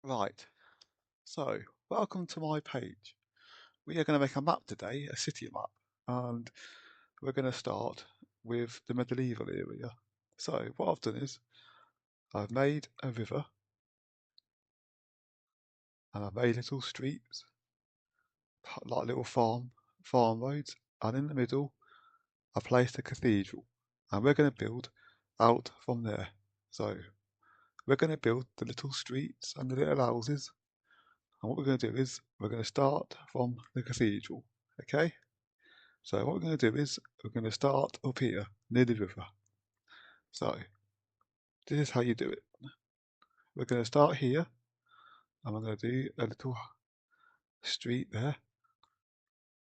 Right, so welcome to my page. We are going to make a map today, a city map, and we're going to start with the medieval area. So what I've done is I've made a river and I've made little streets, like little farm roads, and in the middle I placed a cathedral, and we're going to build out from there. So we're going to build the little streets and the little houses, and what we're going to do is we're going to start from the cathedral, okay? So what we're going to do is we're going to start up here near the river. So this is how you do it. We're going to start here and we're going to do a little street there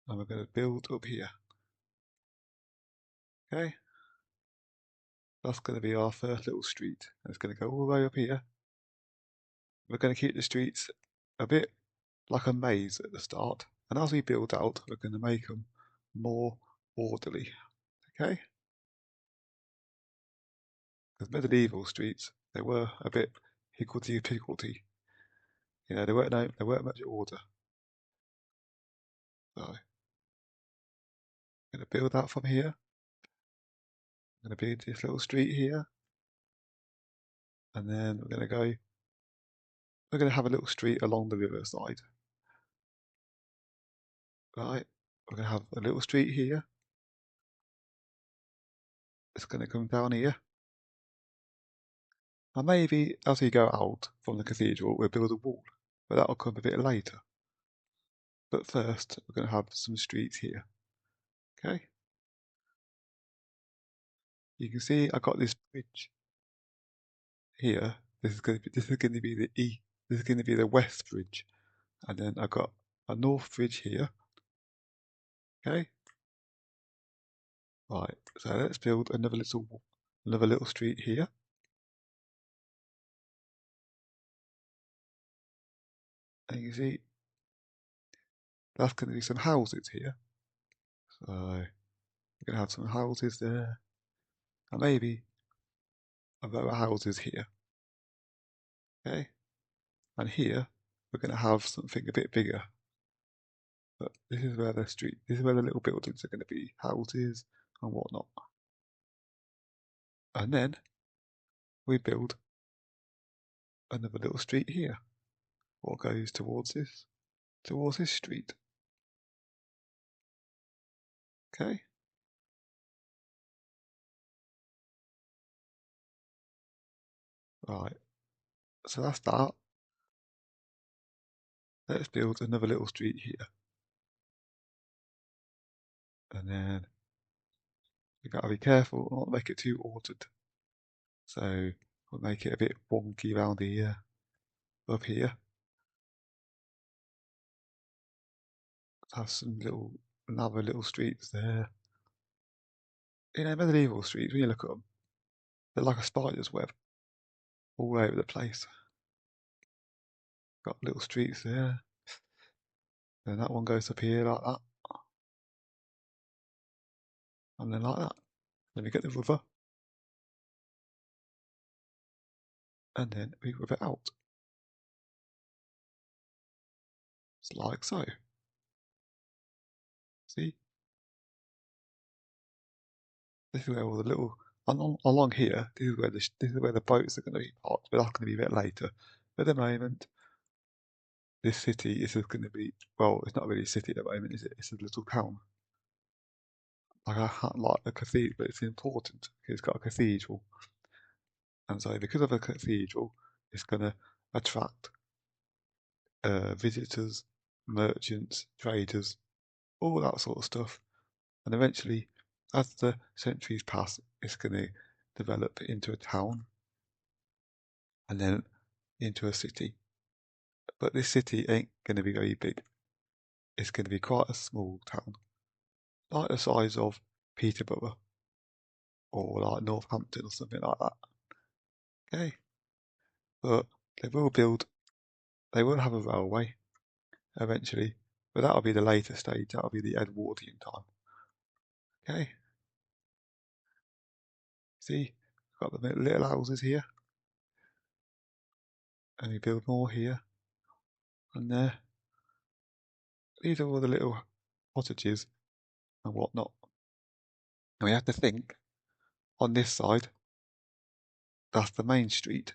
and we're going to build up here. Okay, that's going to be our first little street. And it's going to go all the way up here. We're going to keep the streets a bit like a maze at the start, and as we build out, we're going to make them more orderly. Okay, because medieval streets, they were a bit higgledy-piggledy. You know, they weren't much order. So I'm going to build out from here. I'm going to build this little street here, and then we're going to have a little street along the riverside. Right, we're going to have a little street here. It's going to come down here. And maybe as we go out from the cathedral, we'll build a wall, but that'll come a bit later. But first, we're going to have some streets here. Okay, you can see I got this bridge here. This is going to be the E. This is going to be the west bridge, and then I got a north bridge here. Okay, right. So let's build another little street here. And you can see that's going to be some houses here. So we're going to have some houses there, and maybe a row of houses here. Okay, and here we're going to have something a bit bigger. But this is where this is where the little buildings are going to be, houses and whatnot. And then we build another little street here. What goes towards this street. Okay, right. So that's that. Let's build another little street here, and then you got to be careful not to make it too ordered. So we'll make it a bit wonky around here, up here. Have some another little streets there. You know, medieval streets, when you look at them, they're like a spider's web all over the place. Got little streets there. Then that one goes up here like that. And then like that. Then we get the river. And then we rub it out. It's like so. See? This is where all the little along here, this is where the boats are going to be parked, but that's going to be a bit later. At the moment, this city is going to be, well, it's not really a city at the moment, is it? It's a little town. Like a cathedral, but it's important because it's got a cathedral. And so because of a cathedral, it's going to attract visitors, merchants, traders, all that sort of stuff. And eventually, as the centuries pass, it's going to develop into a town and then into a city. But this city ain't going to be very big. It's going to be quite a small town, like the size of Peterborough or like Northampton or something like that. Okay, but they will they will have a railway eventually, but that'll be the later stage. That'll be the Edwardian time. Okay, see, got the little houses here. and we build more here and there. These are all the little cottages and whatnot. And we have to think, on this side, that's the main street.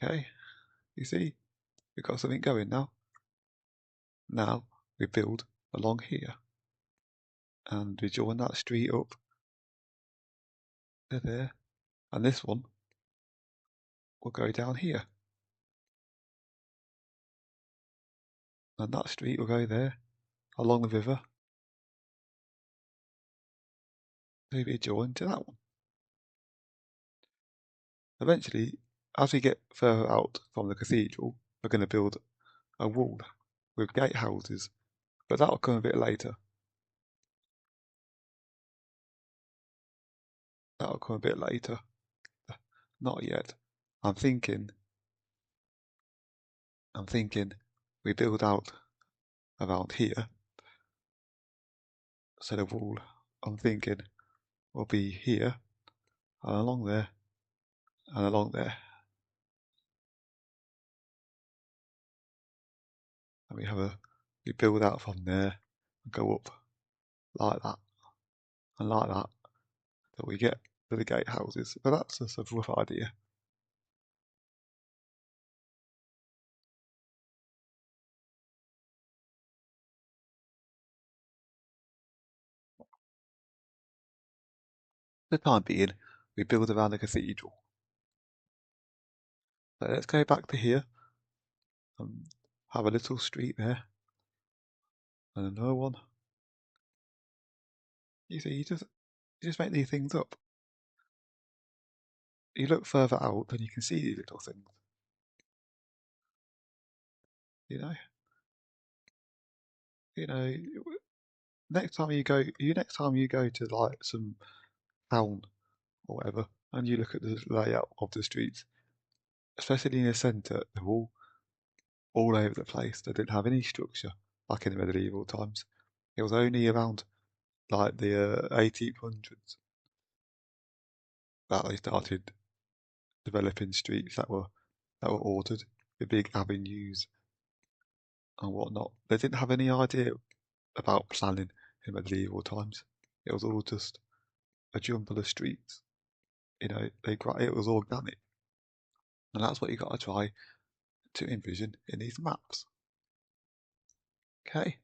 Okay, you see, we've got something going now. Now we build along here, and we join that street up to there, and this one will go down here, and that street will go there, along the river, to be joined to that one. Eventually, as we get further out from the cathedral, we're going to build a wall with gatehouses, but that'll come a bit later. That'll come a bit later. Not yet. I'm thinking we build out around here. So the wall, I'm thinking, will be here, and along there, and along there. And we build out from there, and go up, like that, and like that, till we get to the gatehouses. But that's just a rough idea. For the time being, we build around the cathedral. So let's go back to here, and have a little street there, and another one. You see, you just make these things up. You look further out, and you can see these little things. You know, you know. Next time you go to like some town or whatever, and you look at the layout of the streets, especially in the centre, they're all over the place. They didn't have any structure back in the medieval times. It was only around like the 1800s that they started developing streets that were ordered, the big avenues and whatnot. They didn't have any idea about planning in medieval times. It was all just a jumble of streets. It was organic, and that's what you got to try to envision in these maps. Okay,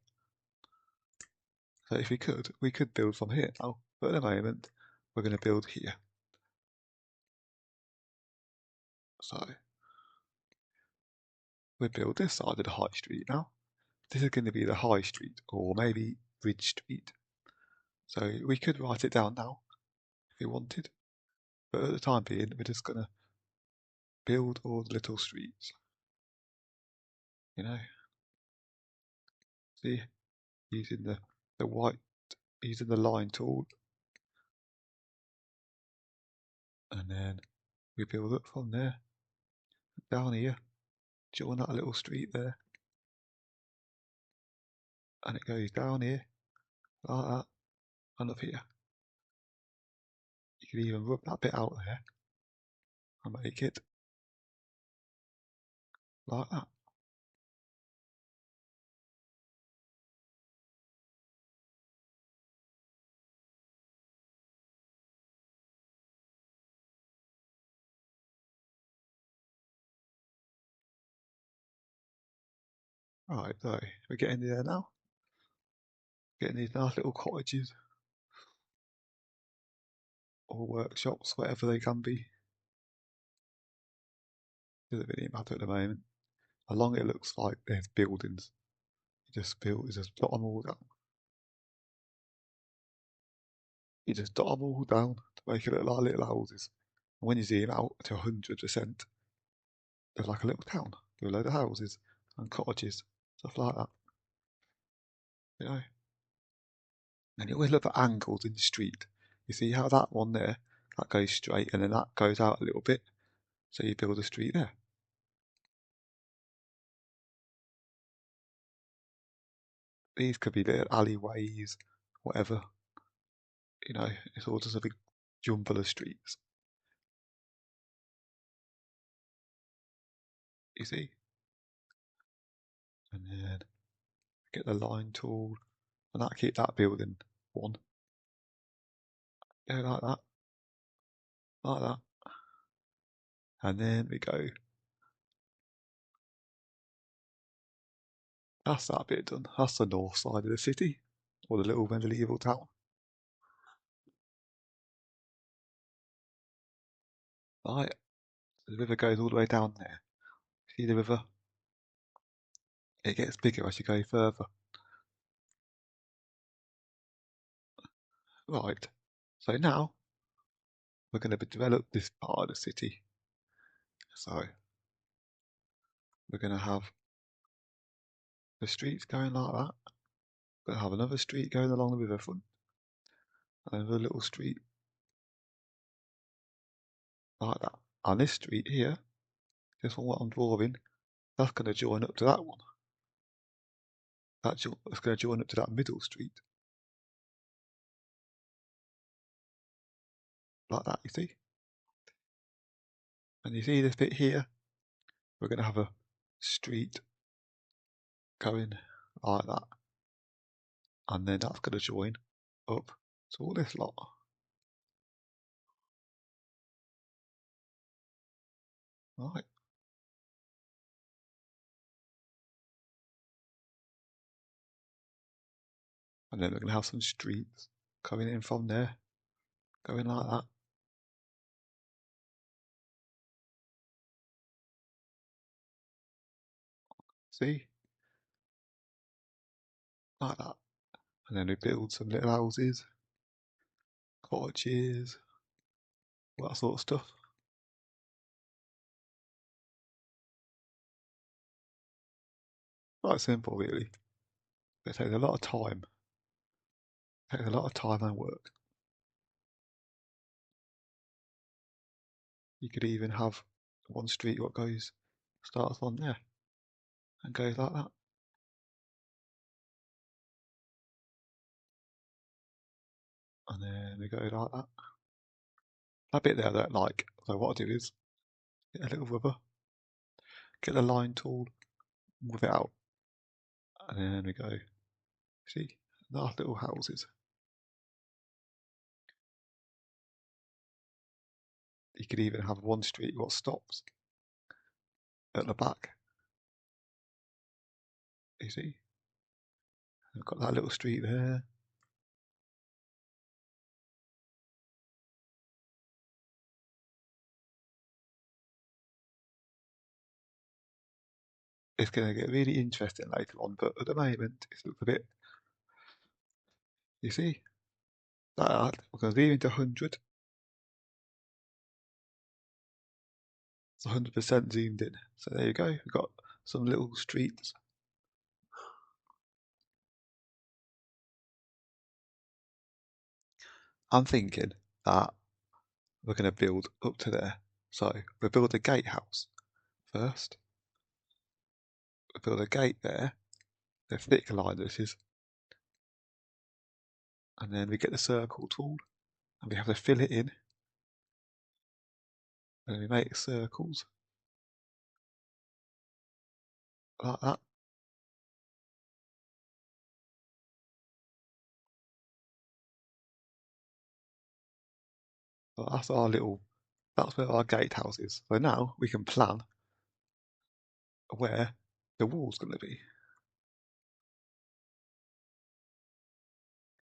so if we could build from here now, but at the moment we're going to build here. So we build this side of the high street now. This is going to be the high street, or maybe Bridge Street. So we could write it down now if we wanted, but at the time being, we're just going to build all the little streets. You know, see, using the white, using the line tool, and then we build up from there down here, join that little street there, and it goes down here like that, and up here. You can even rub that bit out there and make it like that. Right, so we're getting there now. Getting these nice little cottages or workshops, whatever they can be. Doesn't really matter at the moment. Along it looks like there's buildings. You just dot them all down. You just dot them all down to make it look like little houses. And when you zoom out to 100%, there's like a little town with a load of houses and cottages, stuff like that. You know? And you always look at angles in the street. You see how that one there, that goes straight and then that goes out a little bit. So you build a street there. These could be little alleyways, whatever. It's all just a big jumble of streets. You see? And then get the line tool, and that keep that building one. Go like that, and then we go. That's that bit done. That's the north side of the city, or the little medieval town. Right, the river goes all the way down there. See the river? It gets bigger as you go further. Right, so now we're going to develop this part of the city. So we're going to have the streets going like that. We're going to have another street going along the riverfront, and another little street like that. And this street here, this one what I'm drawing, that's going to join up to that one. That's going to join up to that middle street. Like that, you see? And you see this bit here? We're going to have a street going like that. And then that's going to join up to all this lot. Right. And then we're going to have some streets coming in from there, going like that. See? Like that. And then we build some little houses, cottages, all that sort of stuff. Quite simple, really. It takes a lot of time. It takes a lot of time and work. You could even have one street what starts on there and goes like that. And then we go like that. That bit there I don't like. So what I do is get a little rubber, get the line tool, move it out, and then we go. See, nice little houses. You could even have one street what stops at the back. You see, we've got that little street there. It's going to get really interesting later on, but at the moment it's a bit. You see, that we're going to leave into 100. It's 100% zoomed in. So there you go. We've got some little streets. I'm thinking that we're going to build up to there. So we'll build a gatehouse first. We'll build a gate there. The thick line this is. And then we get the circle tool and we have to fill it in. And then we make circles like that. So that's where our gatehouse is. So now we can plan where the wall's going to be.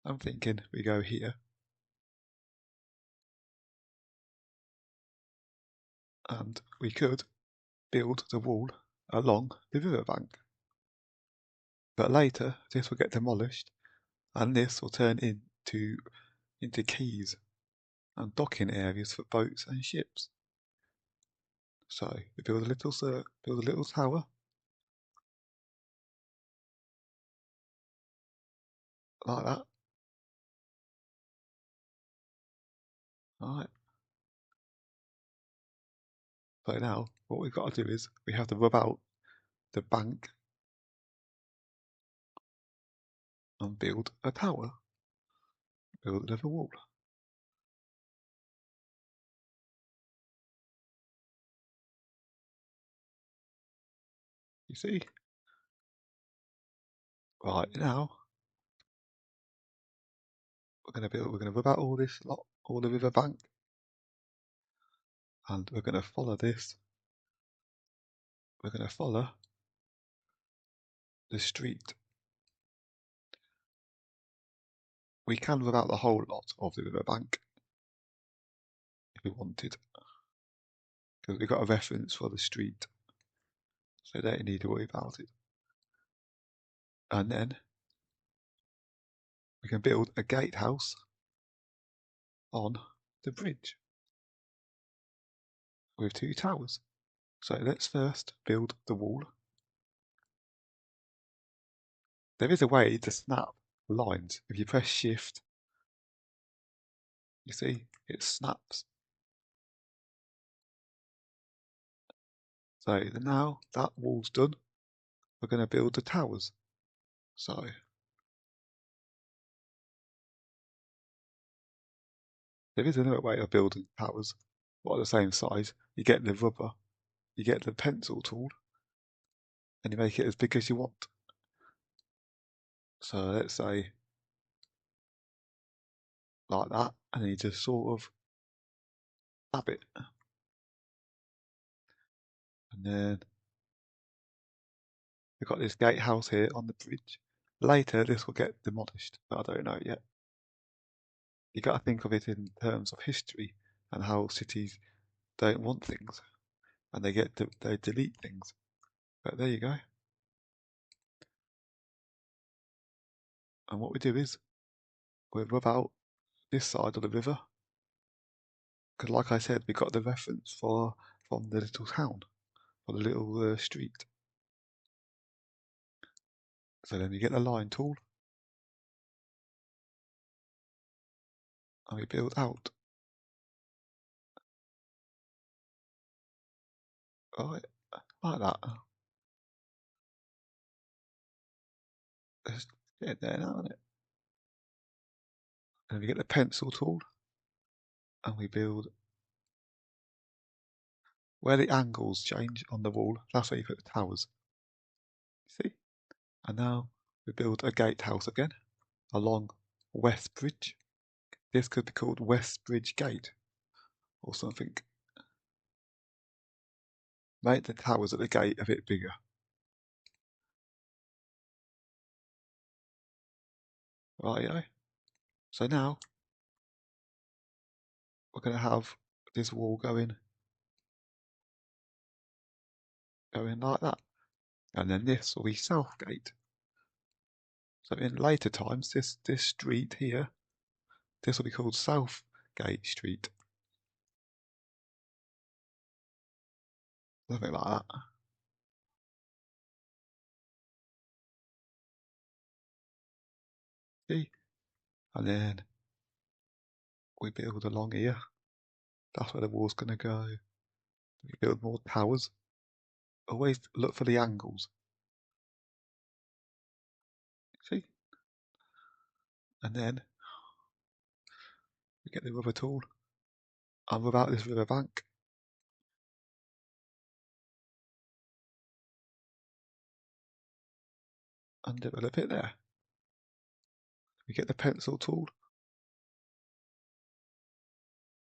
I'm thinking we go here. And we could build the wall along the riverbank. But later, this will get demolished, and this will turn into quays and docking areas for boats and ships. So we build a little tower like that. Alright. So now what we've got to do is we have to rub out the bank and build a tower. Build another wall. You see? Right, now we're gonna rub out all this lot, all the river bank, and we're gonna follow this. We're gonna follow the street. We can rub out the whole lot of the river bank if we wanted, because we've got a reference for the street, so don't need to worry about it. And then we can build a gatehouse on the bridge with 2 towers. So let's first build the wall. There is a way to snap lines. If you press shift, you see, it snaps. So now that wall's done, we're going to build the towers. So there is another way of building towers, but at the same size. You get the rubber, you get the pencil tool, and you make it as big as you want. So let's say like that, and then you just sort of stab it. And then we've got this gatehouse here on the bridge. Later this will get demolished, but I don't know yet. You got to think of it in terms of history and how cities don't want things, and they delete things. But there you go. And what we do is we rub out this side of the river, because like I said, we got the reference from the little town, or the little street. So then we get the line tool, and we build out. Right, like that. Let's get there now, isn't it? And we get the pencil tool, and we build where the angles change on the wall. That's where you put the towers. See? And now we build a gatehouse again along West Bridge. This could be called West Bridge Gate or something. Make the towers at the gate a bit bigger. Rightio. So now we're going to have this wall going like that. And then this will be South Gate. So in later times, this street here, this will be called South Gate Street. Something like that. See? And then we build along here. That's where the wall's going to go. We build more towers. Always look for the angles. See? And then we get the rubber tool and rub out this river bank. And develop it there. We get the pencil tool.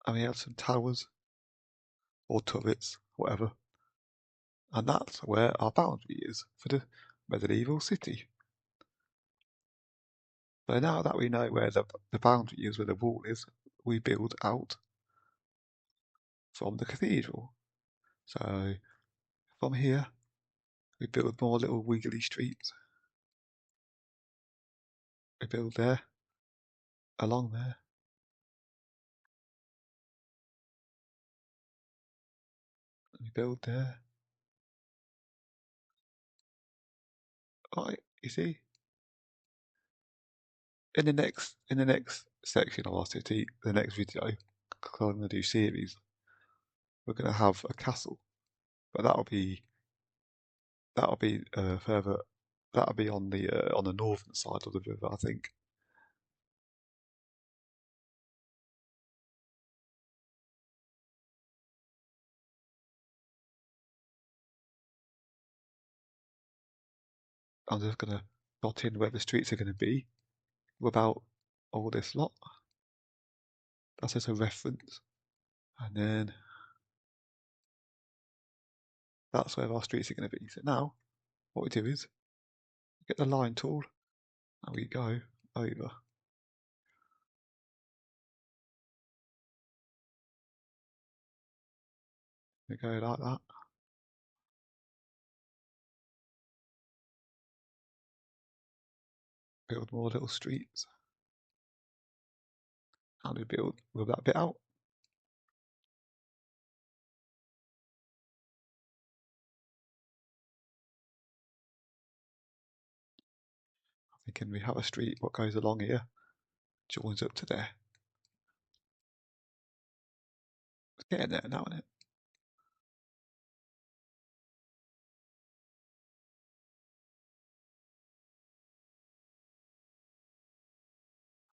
And we add some towers or turrets, whatever. And that's where our boundary is for the medieval city. So now that we know where the boundary is, where the wall is, we build out from the cathedral. So from here, we build more little wiggly streets. We build there, along there. We build there. Right, you see? In the next section of our city, the next video, because I'm going to do series, we're going to have a castle, but that'll be further. That'll be on the northern side of the river, I think. I'm just going to dot in where the streets are going to be without all this lot. That's just a reference. And then that's where our streets are going to be. So now what we do is get the line tool and we go over. We go like that. Build more little streets. And we build with that bit out. I'm thinking we have a street, what goes along here, joins up to there. It's getting there now, isn't it?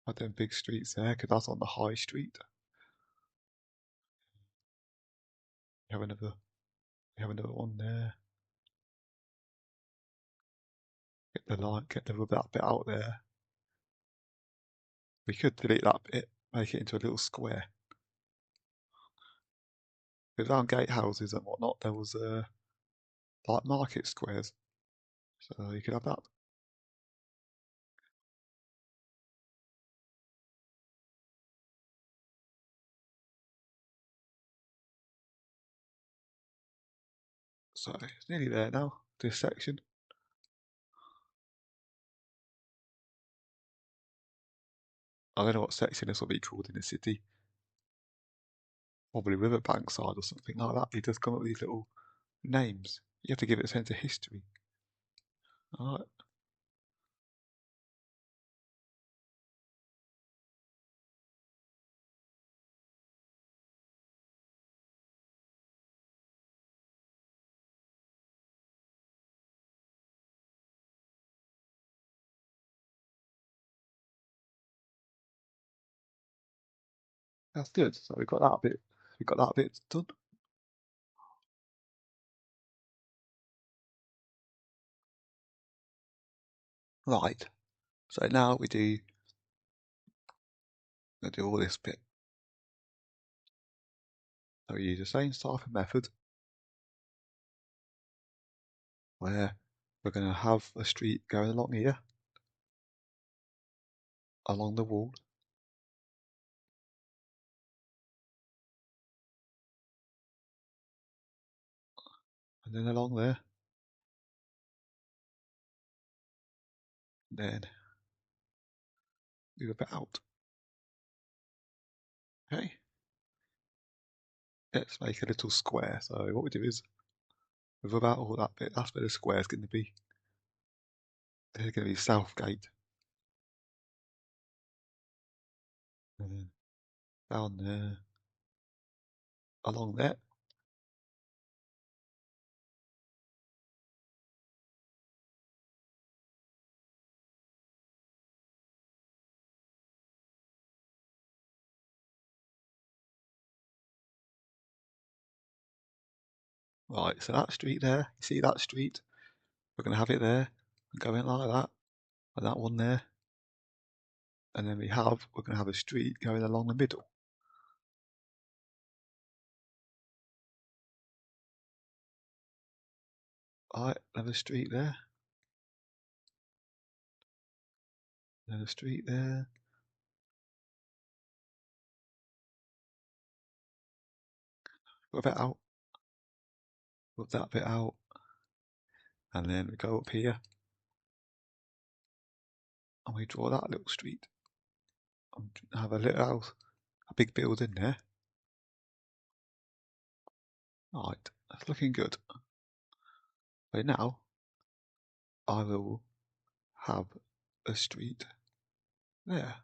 Have them big streets there, because that's on the high street. We have another one there. Get the line, get that bit out there. We could delete that bit, make it into a little square. Because around gatehouses and whatnot, there was like market squares. So you could have that. So it's nearly there now, this section. I don't know what section this will be called in the city. Probably Riverbank side or something like that. He does come up with these little names. You have to give it a sense of history. Alright. That's good. So we got that bit done. Right. So now we do all this bit. So we use the same type of method where we're going to have a street going along here, along the wall. And then along there. Then move a bit out. Okay. Let's make a little square. So what we do is, with about all that bit, that's where the square is going to be. There's going to be Southgate. And then down there, along there. Right, so that street there, you see that street? We're going to have it there, and go in like that, and that one there. And then we're going to have a street going along the middle. Right, another street there. Another street there. Put that out. Put that bit out. And then we go up here. And we draw that little street. And have a little house, a big building there. Right, that's looking good. So now, I will have a street there.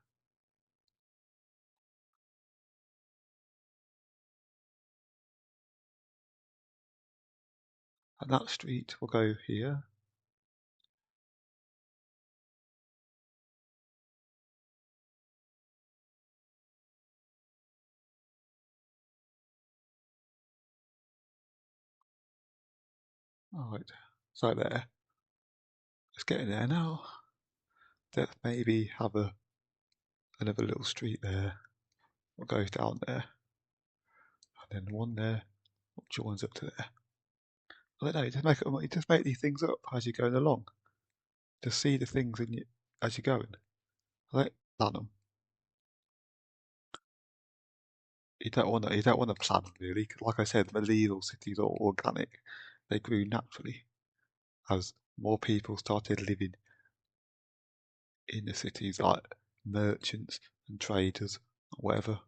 And that street will go here. Alright, so there. It's getting there now. Let's maybe have another little street there. What goes down there, and then one there, what joins up to there. I don't know. You just make these things up as you're going along. Just see the things as you're going. I don't plan them. You don't want to plan them really. 'Cause like I said, medieval cities are organic. They grew naturally as more people started living in the cities, like merchants and traders, or whatever.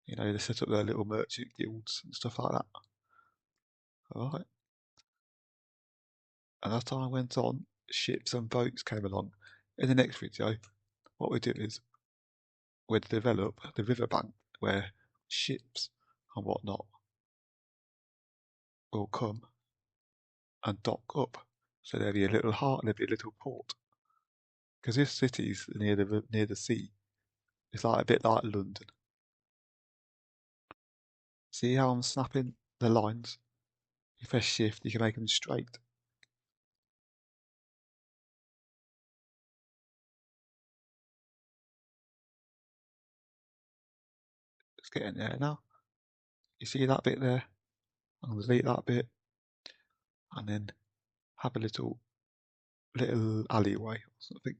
They set up their little merchant guilds and stuff like that. Alright. And as time went on, ships and boats came along. In the next video, what we do is we develop the riverbank where ships and whatnot will come and dock up. So there'll be a little there'll be a little port. Because this city's near the sea. It's like a bit like London. See how I'm snapping the lines? If you press shift, you can make them straight. It's getting there now. You see that bit there? I'm going to delete that bit and then have a little alleyway or something.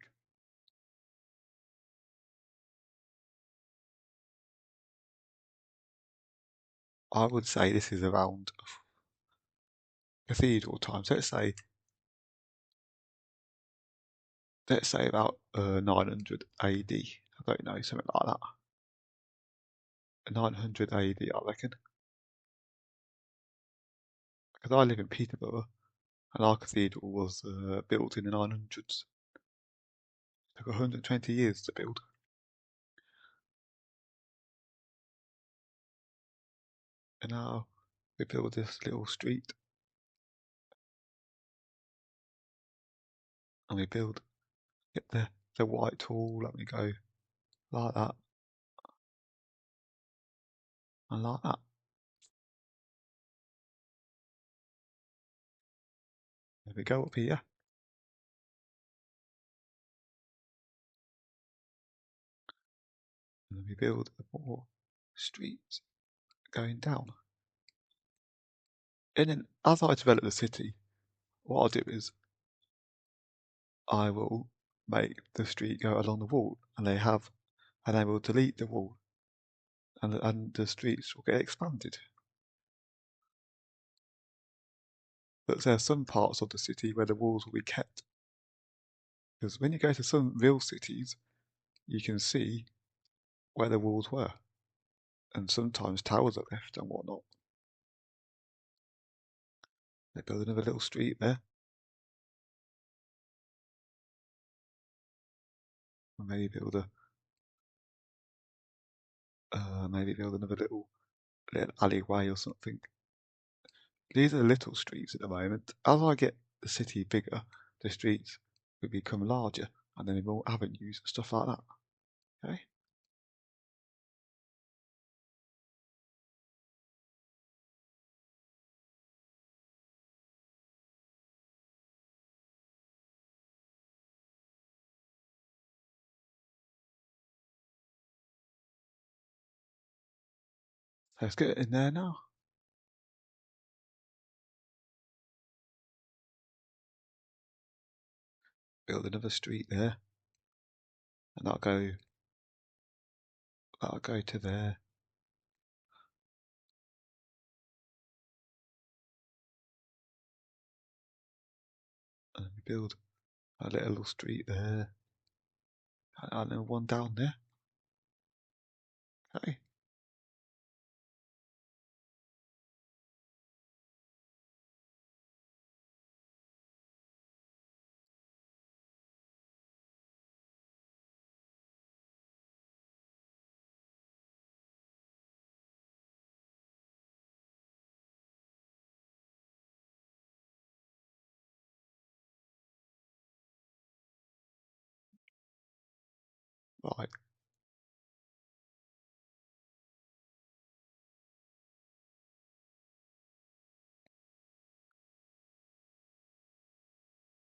I would say this is around cathedral times. Let's say about 900 AD. I don't know, something like that. 900 AD, I reckon. Because I live in Peterborough, and our cathedral was built in the 900s. It took 120 years to build. And now we build this little street, and we get the white wall, and we go like that, and like that. There we go up here. And then we build more streets going down. And then as I develop the city, what I'll do is I will make the street go along the wall, and I will delete the wall, and the streets will get expanded. But there are some parts of the city where the walls will be kept, because when you go to some real cities, you can see where the walls were, and sometimes towers are left and whatnot. They build another little street there, and maybe build another little alleyway or something. These are little streets at the moment. As I get the city bigger, the streets will become larger, and then more avenues and stuff like that. Okay. So let's get it in there now. Build another street there, and that'll go to there. And we build a little street there, and then one down there. Okay. Right.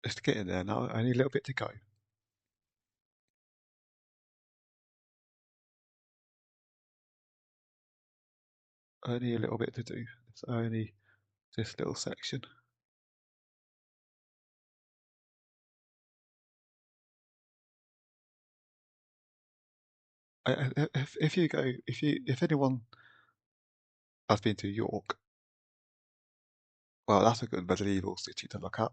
Just getting there now, only a little bit to go. Only a little bit to do. It's only this little section. If anyone has been to York, well, that's a good medieval city to look at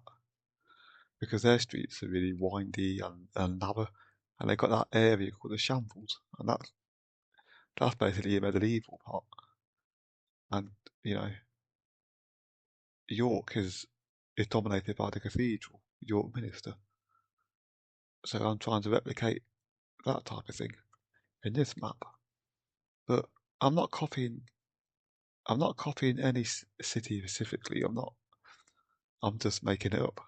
because their streets are really windy and narrow, and they've got that area called the Shambles, and that's basically a medieval part. And you know, York is dominated by the cathedral, York Minster. So I'm trying to replicate that type of thing in this map, but I'm not copying. I'm not copying any city specifically. I'm not. I'm just making it up.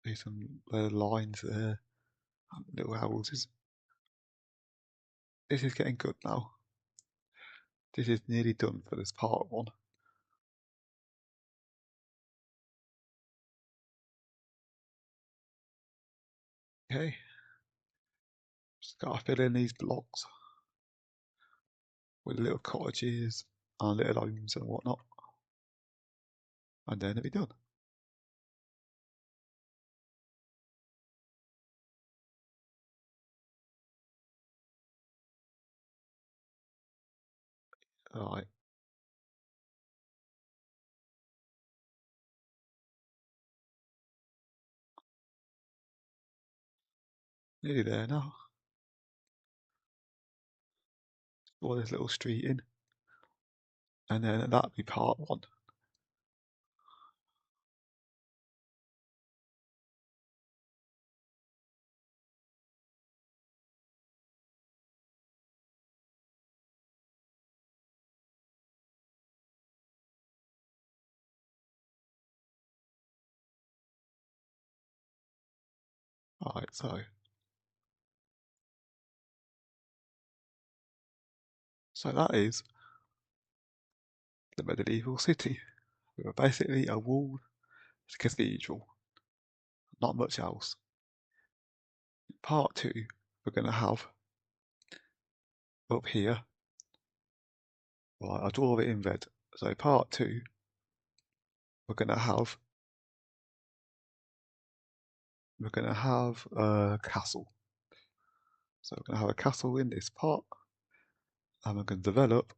There's some lines there, little houses. This is getting good now. This is nearly done for this part one. Okay, just gotta fill in these blocks with little cottages and little homes and whatnot, and then it'll be done. Alright, nearly there now. All this little street in, and then that'll be part one. Alright, so that is the medieval city. With basically a walled cathedral, not much else. Part two, we're going to have up here, right, I'll draw it in red. So part two, we're going to have a castle. So we're going to have a castle in this part, and we're going to develop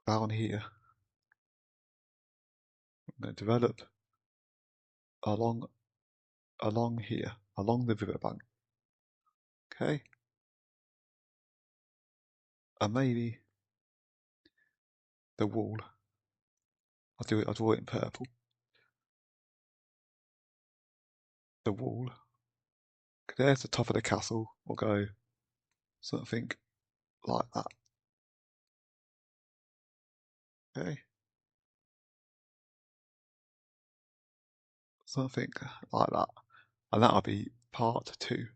down here. We're going to develop along here, along the riverbank. Okay, and maybe the wall. I'll draw it in purple. The wall. There's the top of the castle. We'll go something like that. Okay, something like that, and that'll be part two.